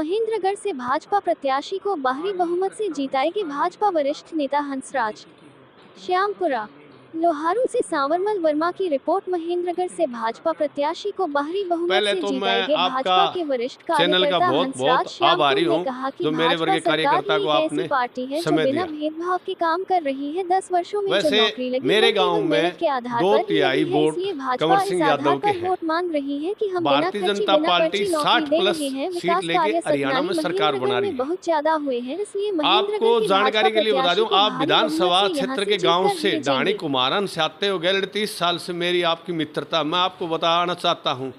महेंद्रगढ़ से भाजपा प्रत्याशी को भारी बहुमत से जीताएगी भाजपा वरिष्ठ नेता हंसराज। श्यामपुरा लोहारू से सांवरमल वर्मा की रिपोर्ट। महेंद्रगढ़ से भाजपा प्रत्याशी को भारी बहुमत से जीताएंगे भाजपा के वरिष्ठ कार्यकर्ता हंसराज। श्यामपुर ने कहा कि भाजपा सरकार ही एक ऐसी पार्टी है जो बिना भेदभाव के काम कर रही है। 10 वर्षों में जो नौकरी लगी मेरे गाँव में के आधार पर इसलिए भाजपा इस आधार पर वोट मांग रही है कि हम बिना खर्ची बिना पर्ची नौकरी दे रहे हैं। विकास कार्य महेंद्रगढ़ में बहुत ज्यादा हुए हैं, इसलिए आपको जानकारी के लिए बता दूं, आप विधानसभा क्षेत्र के गाँव से डाणी कुमारन से आते हो गए। 30 साल से मेरी आपकी मित्रता। मैं आपको बताना चाहता हूं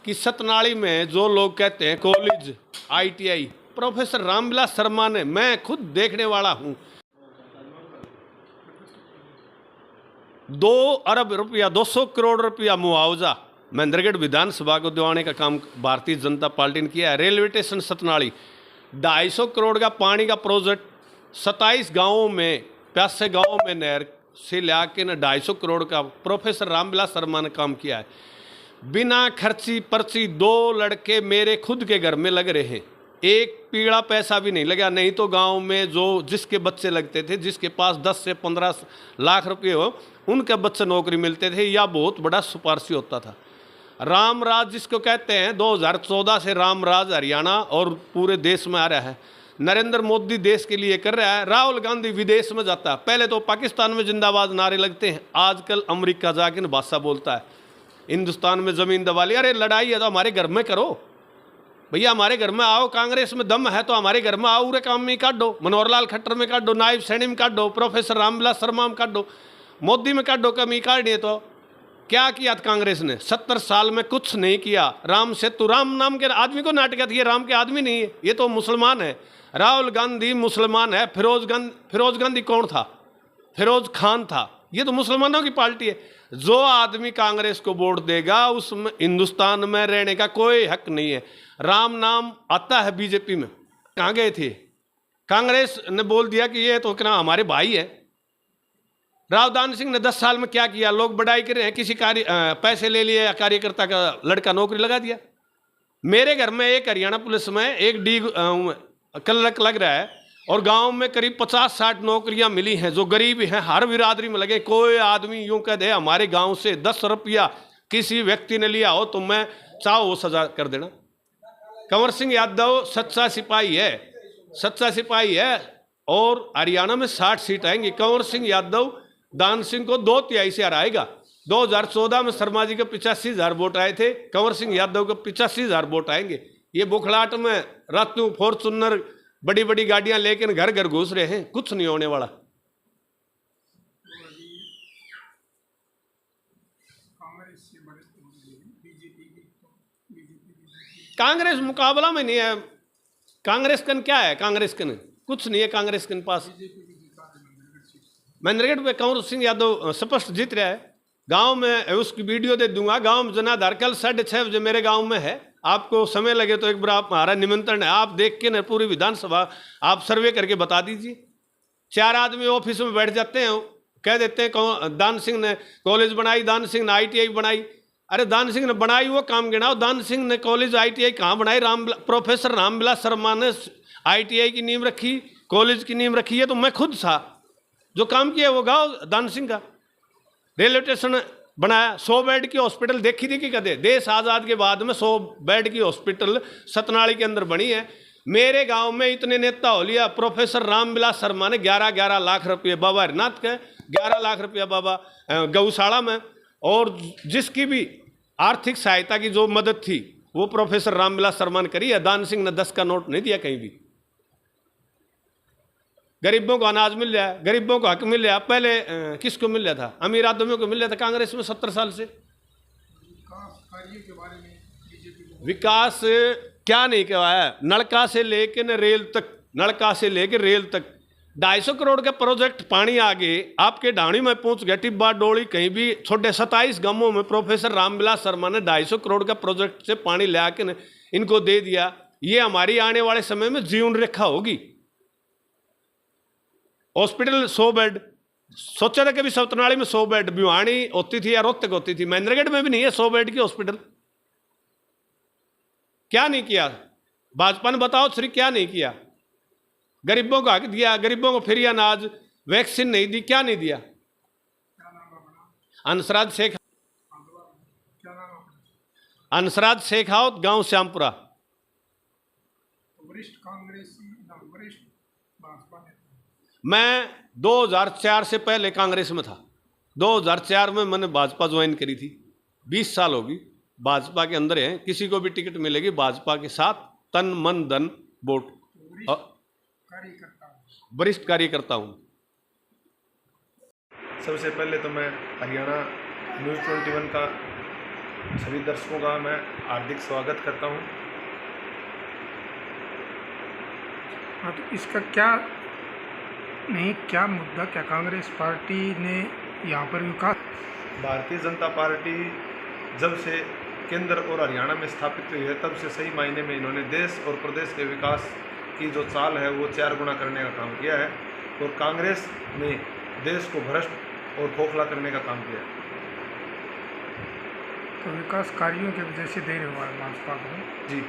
कि सतनाली में जो लोग कहते हैं college ITI, professor Ramvilas Sharma ने, मैं खुद देखने वाला हूं, 2 अरब रुपया 200 करोड़ रुपया मुआवजा महेंद्रगढ़ विधानसभा को दिवाने का काम भारतीय जनता पार्टी ने किया है। रेलवे स्टेशन सतनाली 250 करोड़ का पानी का प्रोजेक्ट 27 गाँवों में, प्यासे गाँवों में नहर से लाके न 250 करोड़ का प्रोफेसर रामविलास शर्मा ने काम किया है। बिना खर्ची पर्ची 2 लड़के मेरे खुद के घर में लग रहे हैं, एक पीड़ा पैसा भी नहीं लगा। नहीं तो गांव में जो जिसके बच्चे लगते थे, जिसके पास 10 से 15 लाख रुपए हो, उनके बच्चे नौकरी मिलते थे या बहुत बड़ा सिफारशी होता था। रामराज जिसको कहते हैं, 2014 से रामराज हरियाणा और पूरे देश में आ रहा है। नरेंद्र मोदी देश के लिए कर रहा है, राहुल गांधी विदेश में जाता है। पहले तो पाकिस्तान में जिंदाबाद नारे लगते हैं, आजकल अमेरिका जाके भाषा बोलता है, हिंदुस्तान में जमीन दबा ली। अरे लड़ाई है तो हमारे घर में करो भैया, हमारे घर में आओ। कांग्रेस में दम है तो हमारे घर में आओ, पूरे काम में काटो, मनोहर लाल खट्टर में काटो, नायब सैनी में काटो, प्रोफेसर रामविलास शर्मा में काटो, मोदी में काटो। कमी काटनी है तो क्या किया कांग्रेस ने? 70 साल में कुछ नहीं किया। राम सेतु, राम नाम के आदमी को नाटक है, ये राम के आदमी नहीं है, ये तो मुसलमान है। राहुल गांधी मुसलमान है। फिरोज गांधी कौन था? फिरोज खान था। ये तो मुसलमानों की पार्टी है। जो आदमी कांग्रेस को वोट देगा उसमें हिंदुस्तान में रहने का कोई हक नहीं है। राम नाम आता है बीजेपी में। कहाँ गए थे? कांग्रेस ने बोल दिया कि ये तो क्या हमारे भाई है। रावदान सिंह ने 10 साल में क्या किया? लोग बड़ाई कर रहे हैं, किसी पैसे ले लिए, कार्यकर्ता का लड़का नौकरी लगा दिया। मेरे घर में एक हरियाणा पुलिस में एक डी क्लर्क लग रहा है और गांव में करीब 50-60 नौकरियां मिली हैं। जो गरीब हैं हर बिरादरी में लगे। कोई आदमी यूं कह दे हमारे गांव से 10 रुपया किसी व्यक्ति ने लिया हो तो मैं चाहो वो सजा कर देना। कंवर सिंह यादव सच्चा सिपाही है, सच्चा सिपाही है और हरियाणा में 60 सीट आएंगी। कंवर सिंह यादव दान सिंह को 2/3 से हराएगा। 2014 में शर्मा जी के 85,000 वोट आए थे, कंवर सिंह यादव को 85,000 वोट आएंगे। ये बुखलाट में रत्तू फॉर्चूनर बड़ी बड़ी गाड़ियां लेकर घर घर घुस रहे हैं, कुछ नहीं होने वाला। कांग्रेस मुकाबला में नहीं है। कांग्रेस कन क्या है? कांग्रेस कन कुछ नहीं है। कांग्रेस के पास महेंद्रगढ़ पे कंवर सिंह यादव स्पष्ट जीत रहा है। गांव में उसकी वीडियो दे दूंगा। गांव में जनाधार कल 6:30 बजे मेरे गांव में है। आपको समय लगे तो एक बार आप हमारा निमंत्रण है, आप देख के न पूरी विधानसभा आप सर्वे करके बता दीजिए। 4 आदमी ऑफिस में बैठ जाते हैं, कह देते हैं दान सिंह ने कॉलेज बनाई, दान सिंह ने ITI बनाई। अरे दान सिंह ने बनाई वो काम गिनाओ। दान सिंह ने कॉलेज ITI कहाँ बनाई? प्रोफेसर रामविलास शर्मा ने ITI की नींव रखी, कॉलेज की नींव रखी है। तो मैं खुद था, जो काम किया वो गाँव दान सिंह का। रेलवे स्टेशन बनाया, 100 बेड की हॉस्पिटल देखी थी कि कदे? देश आज़ाद के बाद में 100 बेड की हॉस्पिटल सतनाली के अंदर बनी है। मेरे गांव में इतने नेता हो लिया। प्रोफेसर रामविलास शर्मा ने 11-11 लाख रुपये बाबा हरनाथ के, 11 लाख रुपया बाबा गौशाला में, और जिसकी भी आर्थिक सहायता की जो मदद थी वो प्रोफेसर रामविलास शर्मा ने करी है। दान सिंह ने 10 का नोट नहीं दिया कहीं भी। गरीबों को अनाज मिल रहा है, गरीबों को हक मिल रहा है। पहले किसको मिल रहा था? अमीर आदमियों को मिल रहा था। कांग्रेस में 70 साल से विकास क्या नहीं करवाया? नलका से लेकर रेल तक, नलका से लेकर रेल तक 250 करोड़ का प्रोजेक्ट पानी आगे आपके ढाणी में पहुंच गया। टिब्बा डोली कहीं भी छोटे 27 गांवों में प्रोफेसर रामविलास शर्मा ने 250 करोड़ का प्रोजेक्ट से पानी ले आके इनको दे दिया। ये हमारी आने वाले समय में जीवन रेखा होगी। हॉस्पिटल 100 बेड, सोचा था कभी सतनाली में 100 बेड भिवानी होती थी या रोहतक होती थी? महेंद्रगढ़ में भी नहीं है 100 बेड की हॉस्पिटल। क्या नहीं किया? भाजपा ने बताओ श्री क्या नहीं किया? गरीबों को हक दिया, गरीबों को फ्री अनाज, वैक्सीन नहीं दी, क्या नहीं दिया? अंसराज शेख, अंसराज शेखावत, गांव श्यामपुरा। वरिष्ठ कांग्रेसी वरिष्ठ भाजपा नेता। मैं 2004 से पहले कांग्रेस में था। 2004 में मैंने भाजपा ज्वाइन करी थी। 20 साल होगी भाजपा के अंदर है। किसी को भी टिकट मिलेगी भाजपा के साथ तन मन धन वोट। वरिष्ठ कार्यकर्ता हूँ। सबसे पहले तो मैं हरियाणा न्यूज़ 21 का सभी दर्शकों का मैं हार्दिक स्वागत करता हूँ। हाँ, तो इसका क्या मुद्दा, क्या कांग्रेस पार्टी ने यहाँ पर विकास? भारतीय जनता पार्टी जब से केंद्र और हरियाणा में स्थापित हुई है तब से सही मायने में इन्होंने देश और प्रदेश के विकास की जो चाल है वो 4 गुना करने का काम किया है और कांग्रेस ने देश को भ्रष्ट और खोखला करने का काम किया है। तो विकास कार्यों की वजह से देर हुआ है भाजपा को। जी,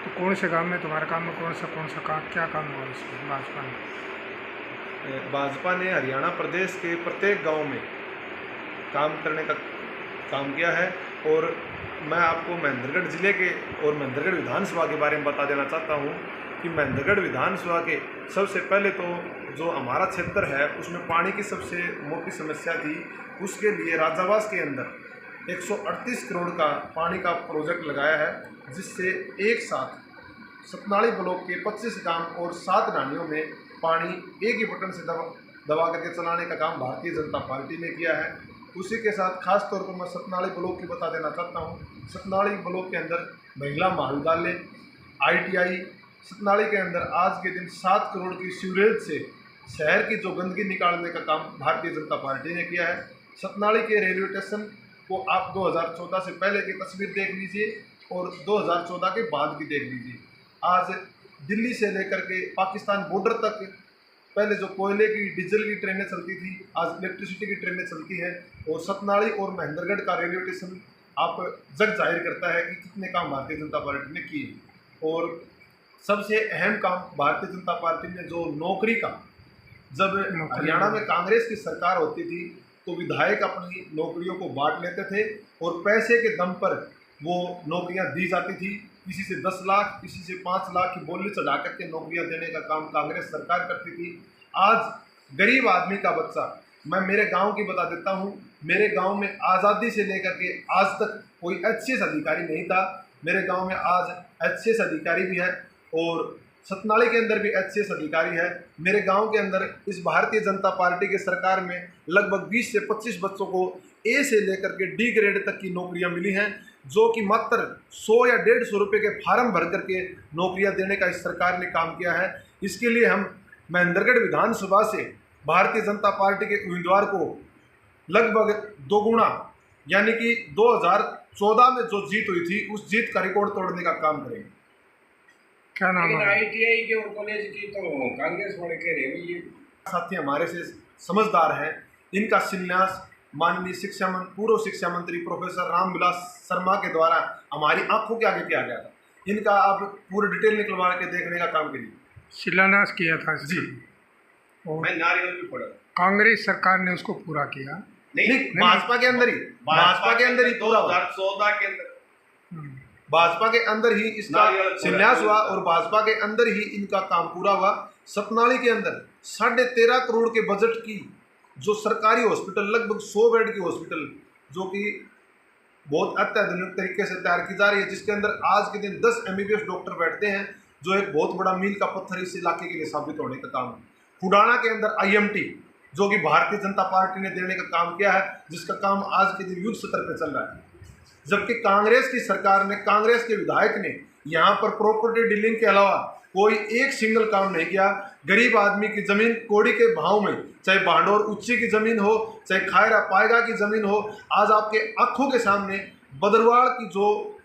तो कौन से गांव में तुम्हारे काम में कौन सा काम, क्या काम हुआ इसमें भाजपा ने? भाजपा ने हरियाणा प्रदेश के प्रत्येक गांव में काम करने का काम किया है और मैं आपको महेंद्रगढ़ जिले के और महेंद्रगढ़ विधानसभा के बारे में बता देना चाहता हूं कि महेंद्रगढ़ विधानसभा के सबसे पहले तो जो हमारा क्षेत्र है उसमें पानी की सबसे मोटी समस्या थी। उसके लिए राजावास के अंदर 138 करोड़ का पानी का प्रोजेक्ट लगाया है, जिससे एक साथ सतनाली ब्लॉक के 25 गांव और 7 नालियों में पानी एक ही बटन से दबा करके चलाने का काम भारतीय जनता पार्टी ने किया है। उसी के साथ खास तौर पर मैं सतनाली ब्लॉक की बता देना चाहता हूँ। सतनाली ब्लॉक के अंदर महिला महाविद्यालय, ITI, सतनाली के अंदर आज के दिन 7 करोड़ की सीवरेज से शहर की जो गंदगी निकालने का काम भारतीय जनता पार्टी ने किया है। सतनाली के रेलवे स्टेशन को आप 2014 से पहले की तस्वीर देख लीजिए और 2014 के बाद की देख लीजिए। आज दिल्ली से लेकर के पाकिस्तान बॉर्डर तक पहले जो कोयले की, डीजल की ट्रेनें चलती थी, आज इलेक्ट्रिसिटी की ट्रेनें चलती हैं और सतनाली और महेंद्रगढ़ का रेलवे स्टेशन आप जग जाहिर करता है कि कितने काम भारतीय जनता पार्टी ने किए। और सबसे अहम काम भारतीय जनता पार्टी ने जो नौकरी का, जब हरियाणा में कांग्रेस की सरकार होती थी तो विधायक अपनी नौकरियों को बांट लेते थे और पैसे के दम पर वो नौकरियां दी जाती थी। किसी से 10 लाख, किसी से 5 लाख की बोली चढ़ा करके नौकरियां देने का काम कांग्रेस सरकार करती थी। आज गरीब आदमी का बच्चा, मैं मेरे गांव की बता देता हूं, मेरे गांव में आज़ादी से लेकर के आज तक कोई HCS अधिकारी नहीं था। मेरे गांव में आज HCS अधिकारी भी है और सतनाली के अंदर भी HCS अधिकारी है। मेरे गांव के अंदर इस भारतीय जनता पार्टी के सरकार में लगभग 20 से 25 बच्चों को A से लेकर के D ग्रेड तक की नौकरियां मिली हैं, जो कि मात्र 100 या 150 रुपये के फार्म भर करके नौकरियां देने का इस सरकार ने काम किया है। इसके लिए हम महेंद्रगढ़ विधानसभा से भारतीय जनता पार्टी के उम्मीदवार को लगभग 2 गुना, यानी कि 2014 में जो जीत हुई थी उस जीत का रिकॉर्ड तोड़ने का काम करेंगे। क्या नाम है? ITI के और कॉलेज की तो कांग्रेस वाले कह रहे हैं। ये साथी हमारे से समझदार हैं। इनका शिलान्यास माननीय पूर्व शिक्षा मंत्री प्रोफेसर रामविलास शर्मा के द्वारा हमारी आंखों के आगे किया गया था। इनका आप पूरी डिटेल निकलवा के देखने का काम करिए। शिलान्यास किया था जी, और मैं नारियल भी पढ़ा। कांग्रेस सरकार ने उसको पूरा किया। नहीं, भाजपा के अंदर ही, भाजपा के अंदर ही पूरा हुआ। 2014 के अंदर भाजपा के अंदर ही इसका शिलान्यास हुआ और भाजपा के अंदर ही इनका काम पूरा हुआ। सतनाली के अंदर 13.5 करोड़ के बजट की जो सरकारी हॉस्पिटल, लगभग 100 बेड की हॉस्पिटल, जो कि बहुत अत्याधुनिक तरीके से तैयार की जा रही है, जिसके अंदर आज के दिन 10 MBBS डॉक्टर बैठते हैं, जो एक बहुत बड़ा मील का पत्थर इस इलाके के लिए साबित होने का काम है। खुडाना के अंदर IMT, जो कि भारतीय जनता पार्टी ने देने का काम किया है, जिसका काम आज के दिन युद्ध स्तर पर चल रहा है। जबकि कांग्रेस की सरकार ने, कांग्रेस के विधायक ने यहाँ पर प्रॉपर्टी डीलिंग के अलावा कोई एक सिंगल काम नहीं किया। गरीब आदमी की जमीन कौड़ी के भाव में, चाहे भांडोर उच्ची की जमीन हो, चाहे खायरा पायगा की जमीन हो, आज आपके आंखों के सामने बदरवाड़ की जो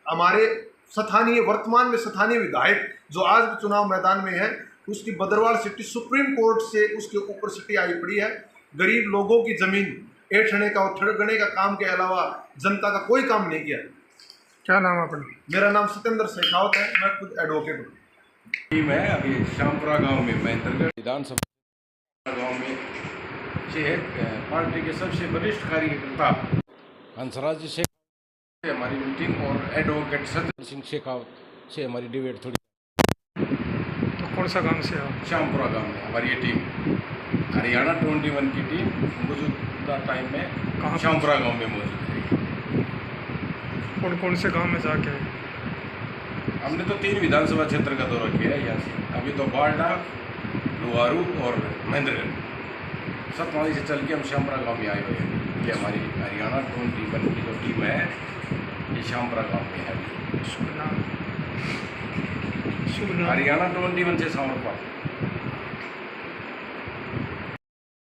हमारे स्थानीय, वर्तमान में स्थानीय विधायक जो आज भी चुनाव मैदान में है, उसकी बदरवाड़ सिटी सुप्रीम कोर्ट से उसके ऊपर सिटी आई पड़ी है। गरीब लोगों की जमीन ऐठने का और ठड़कने का काम के अलावा जनता का कोई काम नहीं किया। क्या नाम है अपना? मेरा नाम सत्येंद्र शेखावत है, मैं खुद एडवोकेट हूँ। टीम है अभी श्यामपुरा गांव में महेंद्रगढ़ विधानसभा गांव में से पार्टी के सबसे वरिष्ठ कार्यकर्ता हंसराज जी शेख से हमारी मीटिंग और एडवोकेट सत्येंद्र सिंह शेखावत से हमारी डिबेट थोड़ी। तो कौन सा गांव से हो? श्यामपुरा गांव में हमारी ये टीम हरियाणा 21 की टीम मौजूदा टाइम में कहाँ श्यामपुरा गांव में मौजूद है। कौन कौन से गांव में जाके आए? हमने तो 3 विधानसभा क्षेत्र का दौरा किया है यहाँ से। अभी तो बालडा, लोहारू और महेंद्रगढ़, सतनाली से चल के हम श्यामपुरा गांव में आए हुए हैं। ये हमारी हरियाणा 21 की जो टीम है ये श्यामपुरा गांव में है। शुभ नाम? शुभ नाम? हरियाणा 21 से सांवरपाल।